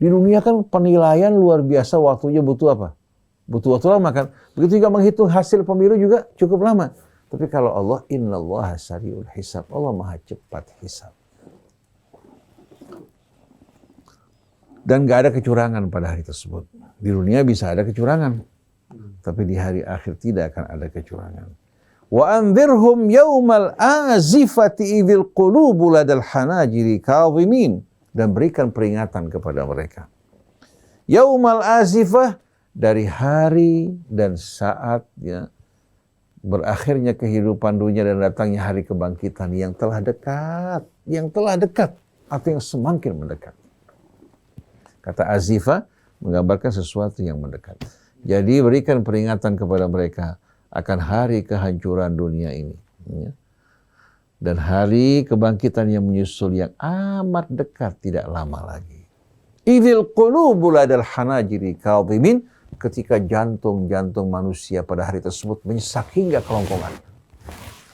Di dunia kan penilaian luar biasa, waktunya butuh apa? Butuh waktu lama kan. Begitu juga menghitung hasil pemilu juga cukup lama. Tapi kalau Allah, innallaha sari'ul hisab. Allah maha cepat hisab. Dan nggak ada kecurangan pada hari tersebut. Di dunia bisa ada kecurangan. Tapi di hari akhir tidak akan ada kecurangan. Wa anzirhum yaumal azifati idzil qulubu ladal hanajiri kadhimin, dan berikan peringatan kepada mereka. Yaumal azifah, dari hari dan saat, ya, berakhirnya kehidupan dunia dan datangnya hari kebangkitan yang telah dekat, atau yang semakin mendekat. Kata azifah menggambarkan sesuatu yang mendekat. Jadi berikan peringatan kepada mereka akan hari kehancuran dunia ini, ya. Dan hari kebangkitan yang menyusul yang amat dekat tidak lama lagi. Idzil qulubu ladal hanajiri kadhimin, ketika jantung-jantung manusia pada hari tersebut menyesak hingga kerongkongan.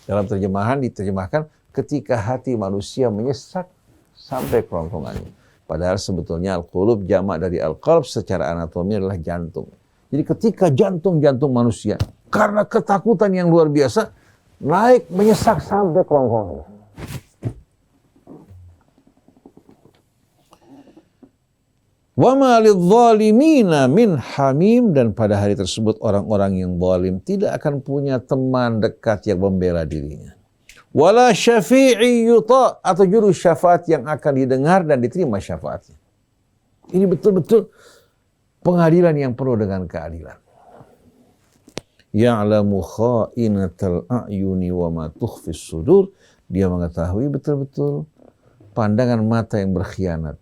Dalam terjemahan diterjemahkan ketika hati manusia menyesak sampai kerongkongannya. Padahal sebetulnya al-qulub jamak dari al-qalb secara anatomi adalah jantung. Jadi ketika jantung-jantung manusia karena ketakutan yang luar biasa naik menyesak sampai kerongkongan. Wa ma lidzalimina min hamim, dan pada hari tersebut orang-orang yang zalim tidak akan punya teman dekat yang membela dirinya. Wala syafi'i yuta, atau juru syafaat yang akan didengar dan diterima syafaatnya. Ini betul-betul pengadilan yang penuh dengan keadilan. Ya'lamu kha'inatal a'yuni wa ma tukhfis sudur, dia mengetahui betul-betul pandangan mata yang berkhianat.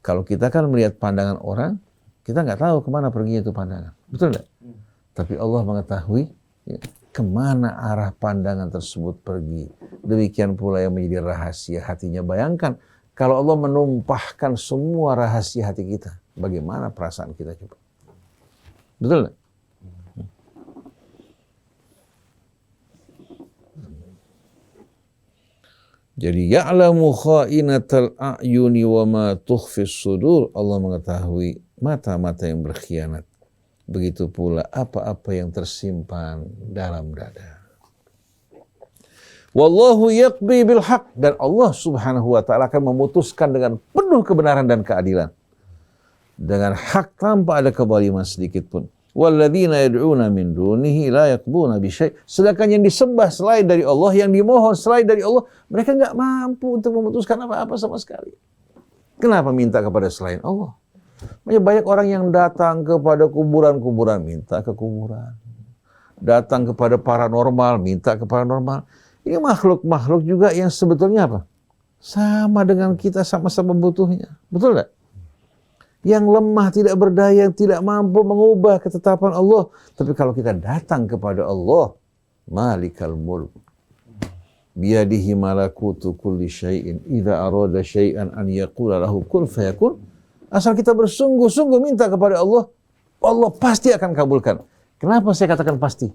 Kalau kita kan melihat pandangan orang, kita nggak tahu kemana perginya itu pandangan. Betul nggak? Tapi Allah mengetahui, ya, kemana arah pandangan tersebut pergi. Demikian pula yang menjadi rahasia hatinya. Bayangkan kalau Allah menumpahkan semua rahasia hati kita, bagaimana perasaan kita coba? Betul nggak? Jadi ya'lamu kha'inatal a'yuni wa ma tukhfis sudur, Allah mengetahui mata-mata yang berkhianat. Begitu pula apa-apa yang tersimpan dalam dada. Wallahu yaqdi bil haq, dan Allah Subhanahu wa taala akan memutuskan dengan penuh kebenaran dan keadilan. Dengan hak tanpa ada kezaliman sedikit pun. Walladzina yad'una min dunihi la yaqduna bi syai'. Sedangkan yang disembah selain dari Allah, yang dimohon selain dari Allah, mereka enggak mampu untuk memutuskan apa-apa sama sekali. Kenapa minta kepada selain Allah? Banyak orang yang datang kepada kuburan-kuburan, minta ke kuburan. Datang kepada paranormal, minta ke paranormal. Ini makhluk-makhluk juga yang sebetulnya apa? Sama dengan kita, sama-sama butuhnya. Betul nggak? Yang lemah, tidak berdaya, yang tidak mampu mengubah ketetapan Allah. Tapi kalau kita datang kepada Allah, Malikal Mulk, biyadihi malakutu kulli syai'in, idza arada syai'an an yaqula lahu kun fayakun. Asal kita bersungguh-sungguh minta kepada Allah, Allah pasti akan kabulkan. Kenapa saya katakan pasti?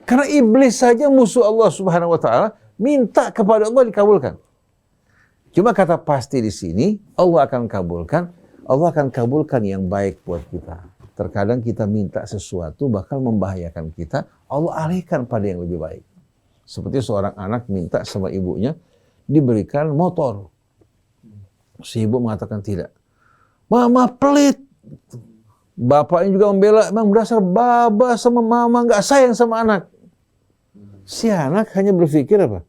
Karena iblis saja musuh Allah Subhanahu wa taala, minta kepada Allah dikabulkan. Cuma kata pasti di sini, Allah akan kabulkan. Allah akan kabulkan yang baik buat kita. Terkadang kita minta sesuatu bakal membahayakan kita, Allah alihkan pada yang lebih baik. Seperti seorang anak minta sama ibunya diberikan motor. Si ibu mengatakan tidak. Mama pelit. Bapaknya juga membela, emang dasar baba sama mama nggak sayang sama anak. Si anak hanya berpikir apa?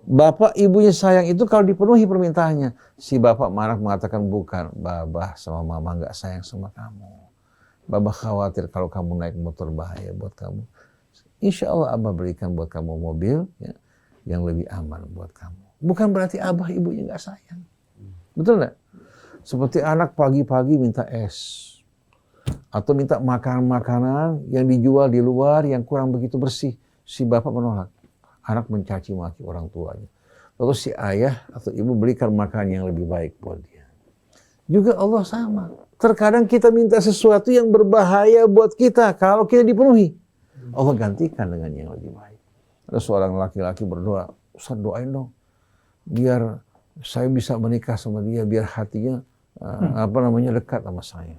Bapak ibunya sayang itu kalau dipenuhi permintaannya. Si bapak marah mengatakan bukan, Baba sama mama nggak sayang sama kamu. Baba khawatir kalau kamu naik motor bahaya buat kamu. Insya Allah Abah berikan buat kamu mobil ya, yang lebih aman buat kamu. Bukan berarti Abah ibunya nggak sayang. Betul nggak? Seperti anak pagi-pagi minta es. Atau minta makanan-makanan yang dijual di luar yang kurang begitu bersih. Si bapak menolak. Anak mencaci maki orang tuanya. Lalu si ayah atau ibu belikan makanan yang lebih baik buat dia. Juga Allah sama. Terkadang kita minta sesuatu yang berbahaya buat kita. Kalau kita dipenuhi, Allah gantikan dengan yang lebih baik. Ada seorang laki-laki berdoa, Ustaz doain dong, biar saya bisa menikah sama dia, biar hatinya dekat sama saya.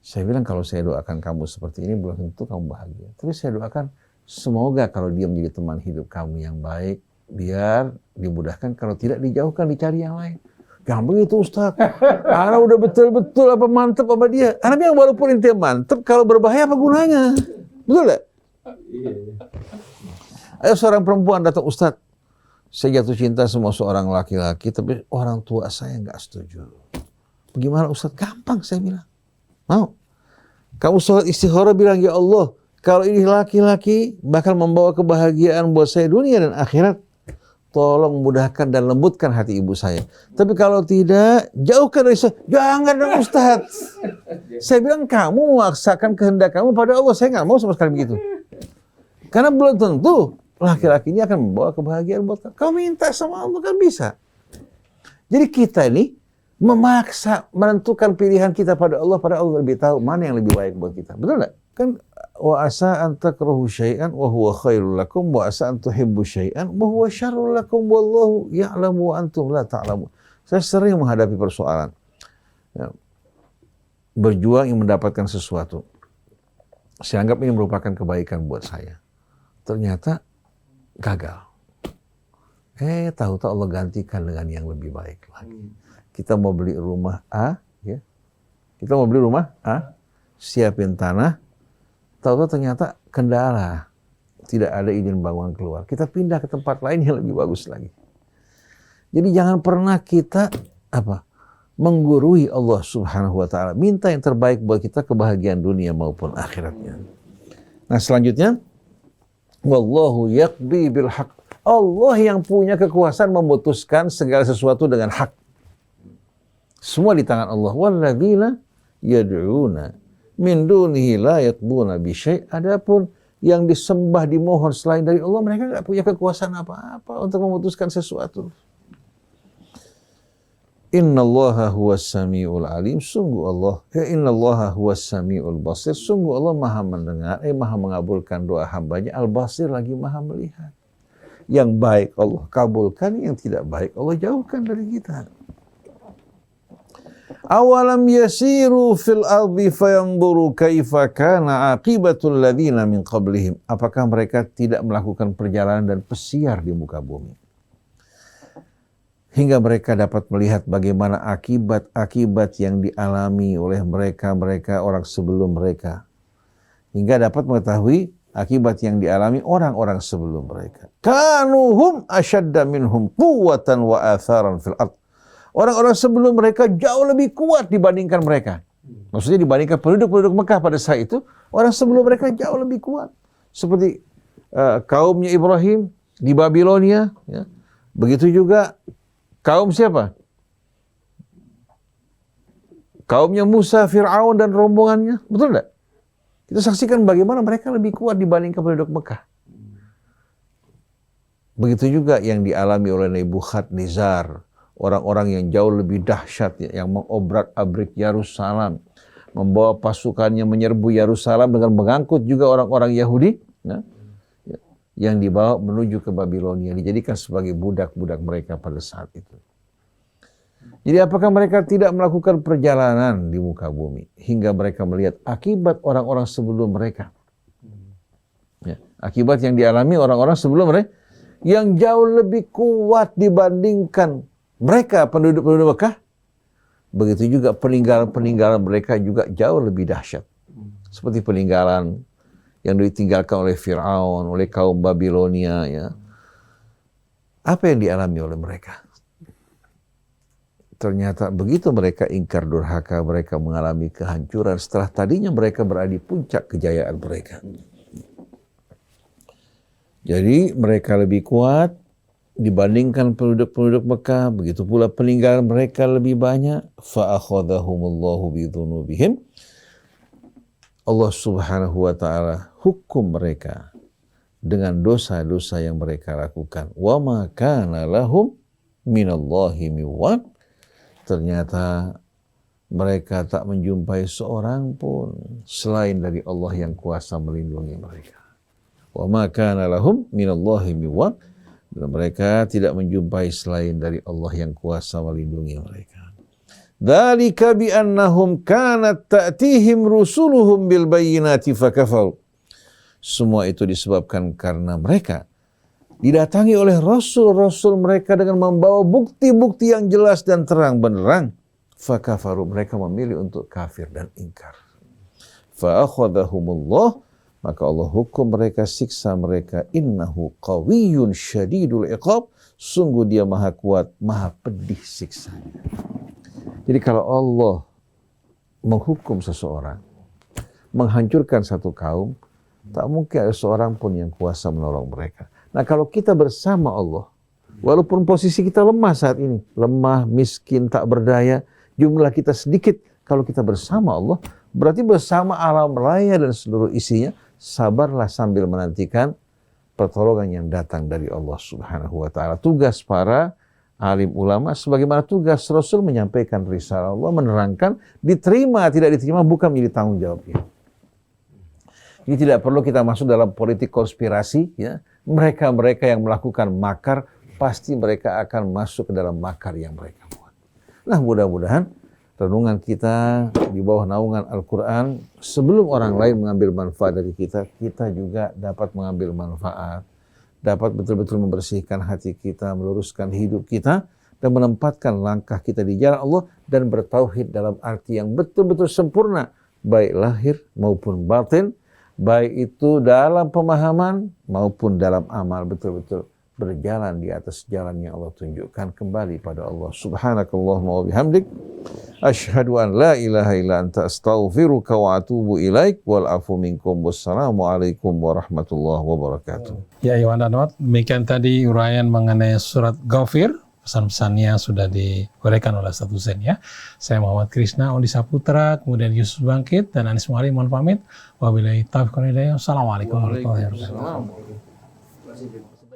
Saya bilang kalau saya doakan kamu seperti ini belum tentu kamu bahagia. Tapi saya doakan semoga kalau dia menjadi teman hidup kamu yang baik, biar dimudahkan, kalau tidak dijauhkan, dicari yang lain. Jangan begitu Ustaz. Anak udah betul-betul mantep sama dia. Anak yang walaupun intinya mantep, kalau berbahaya apa gunanya? Betul nggak? Ada seorang perempuan datang, Ustaz, saya jatuh cinta sama seorang laki-laki, tapi orang tua saya nggak setuju. Bagaimana Ustaz? Gampang saya bilang. Mau? Kamu sholat istikharah bilang, ya Allah, kalau ini laki-laki bakal membawa kebahagiaan buat saya dunia dan akhirat, tolong mudahkan dan lembutkan hati ibu saya. Tapi kalau tidak, jauhkan dari saya. Jangan dong Ustaz. Saya bilang kamu memaksakan kehendak kamu pada Allah. Saya nggak mau sama sekali begitu. Karena belum tentu laki-laki ini akan membawa kebahagiaan buat kamu. Kamu minta sama Allah kan bisa. Jadi kita ini memaksa menentukan pilihan kita pada Allah lebih tahu mana yang lebih baik buat kita. Betul nggak? Kan wa asa an takrahu syai'an wa huwa khairul lakum wa asa an tuhibbu syai'an wa huwa syarrul lakum wallahu ya'lamu wa antum la ta'lamun. Saya sering menghadapi persoalan. Ya, berjuang yang mendapatkan sesuatu. Saya anggap ini merupakan kebaikan buat saya. Ternyata gagal. Tahu-tahu Allah gantikan dengan yang lebih baik lagi. Kita mau beli rumah A, ya. Kita mau beli rumah A, siapin tanah, tahu-tahu ternyata kendala, tidak ada izin bangunan keluar. Kita pindah ke tempat lain yang lebih bagus lagi. Jadi jangan pernah kita menggurui Allah Subhanahu wa taala. Minta yang terbaik buat kita, kebahagiaan dunia maupun akhiratnya. Nah, selanjutnya, wallahu yaqdi bil haqq. Allah yang punya kekuasaan memutuskan segala sesuatu dengan hak. Semua di tangan Allah. Walladzina yad'una min dunihi la yaqduna bi syai'. Adapun yang disembah, dimohon selain dari Allah, mereka enggak punya kekuasaan apa-apa untuk memutuskan sesuatu. Innallaha huwas samiul alim. Sungguh Allah, innallaha huwas samiul basir. Sungguh Allah Maha mendengar, Maha mengabulkan doa hambanya. Al-Basir lagi Maha melihat. Yang baik Allah kabulkan, yang tidak baik Allah jauhkan dari kita. Awalam yasiru fil ardi fayanzuru kaifa kana aqibatul ladzina min qablihim. Apakah mereka tidak melakukan perjalanan dan pesiar di muka bumi hingga mereka dapat melihat bagaimana akibat-akibat yang dialami oleh mereka orang sebelum mereka, hingga dapat mengetahui akibat yang dialami orang-orang sebelum mereka. Kanuhum ashadda minhum quwwatan wa atharan fil ard. Orang-orang sebelum mereka jauh lebih kuat dibandingkan mereka. Maksudnya dibandingkan penduduk-penduduk Mekah pada saat itu, orang sebelum mereka jauh lebih kuat. Seperti kaumnya Ibrahim di Babilonia. Ya. Begitu juga kaum siapa? Kaumnya Musa, Fir'aun dan rombongannya. Betul tidak? Kita saksikan bagaimana mereka lebih kuat dibandingkan penduduk Mekah. Begitu juga yang dialami oleh Nebukadnezar. Orang-orang yang jauh lebih dahsyat, yang mengobrak-abrik Yerusalem, membawa pasukannya menyerbu Yerusalem dengan mengangkut juga orang-orang Yahudi, ya, yang dibawa menuju ke Babilonia, dijadikan sebagai budak-budak mereka pada saat itu. Jadi apakah mereka tidak melakukan perjalanan di muka bumi hingga mereka melihat akibat orang-orang sebelum mereka? Ya, akibat yang dialami orang-orang sebelum mereka yang jauh lebih kuat dibandingkan mereka penduduk-penduduk Mekah. Begitu juga peninggalan-peninggalan mereka juga jauh lebih dahsyat. Seperti peninggalan yang ditinggalkan oleh Fir'aun, oleh kaum Babilonia. Ya. Apa yang dialami oleh mereka? Ternyata begitu mereka ingkar durhaka, mereka mengalami kehancuran setelah tadinya mereka berada di puncak kejayaan mereka. Jadi mereka lebih kuat dibandingkan penduduk-penduduk Mekah, begitu pula peninggalan mereka lebih banyak. Fa'akhadahumullahu bidhunubihim. Allah Subhanahu wa taala hukum mereka dengan dosa-dosa yang mereka lakukan. Wa ma kana lahum minallahi miwaq. Ternyata mereka tak menjumpai seorang pun selain dari Allah yang kuasa melindungi mereka. Wa ma kana lahum minallahi miwaq. Dan mereka tidak menjumpai selain dari Allah yang kuasa melindungi mereka. Dzalika bi annahum kanat ta'tihim rusuluhum bil bayyinati fakafaru. Semua itu disebabkan karena mereka didatangi oleh rasul-rasul mereka dengan membawa bukti-bukti yang jelas dan terang benderang. Fakafaru, mereka memilih untuk kafir dan ingkar. Fa akhadahumullah, maka Allah hukum mereka, siksa mereka. Innahu qawiyyun syadidul iqab. Sungguh dia maha kuat, maha pedih siksanya. Jadi kalau Allah menghukum seseorang, menghancurkan satu kaum, tak mungkin ada seorang pun yang kuasa menolong mereka. Nah kalau kita bersama Allah, walaupun posisi kita lemah saat ini, lemah, miskin, tak berdaya, jumlah kita sedikit, kalau kita bersama Allah, berarti bersama alam raya dan seluruh isinya, sabarlah sambil menantikan pertolongan yang datang dari Allah Subhanahu wa taala. Tugas para alim ulama sebagaimana tugas Rasul menyampaikan risalah Allah, menerangkan, diterima tidak diterima bukan menjadi tanggung jawabnya. Jadi tidak perlu kita masuk dalam politik konspirasi, ya. Mereka-mereka yang melakukan makar pasti mereka akan masuk ke dalam makar yang mereka buat. Nah, mudah-mudahan renungan kita di bawah naungan Al-Quran, sebelum orang lain mengambil manfaat dari kita, kita juga dapat mengambil manfaat, dapat betul-betul membersihkan hati kita, meluruskan hidup kita, dan menempatkan langkah kita di jalan Allah, dan bertauhid dalam arti yang betul-betul sempurna, baik lahir maupun batin, baik itu dalam pemahaman maupun dalam amal, betul-betul berjalan di atas jalan yang Allah tunjukkan, kembali pada Allah. Subhanakallahumma wa bihamdik, asyhadu an la ilaha illa anta astaghfiruka wa atubu ilaik, wal afu minkum, wassalamu alaikum warahmatullahi wabarakatuh. Ya Iwan dan Wat, demikian tadi uraian mengenai surat Ghafir. Pesan-pesannya sudah diuraikan oleh Ustaz Husain ya. Saya Muhammad Krishna, Ondi Saputra, kemudian Yusuf Bangkit, dan Anis Muhari, mohon pamit. Wabillahi taufiq wal hidayah. Assalamualaikum warahmatullahi wabarakatuh.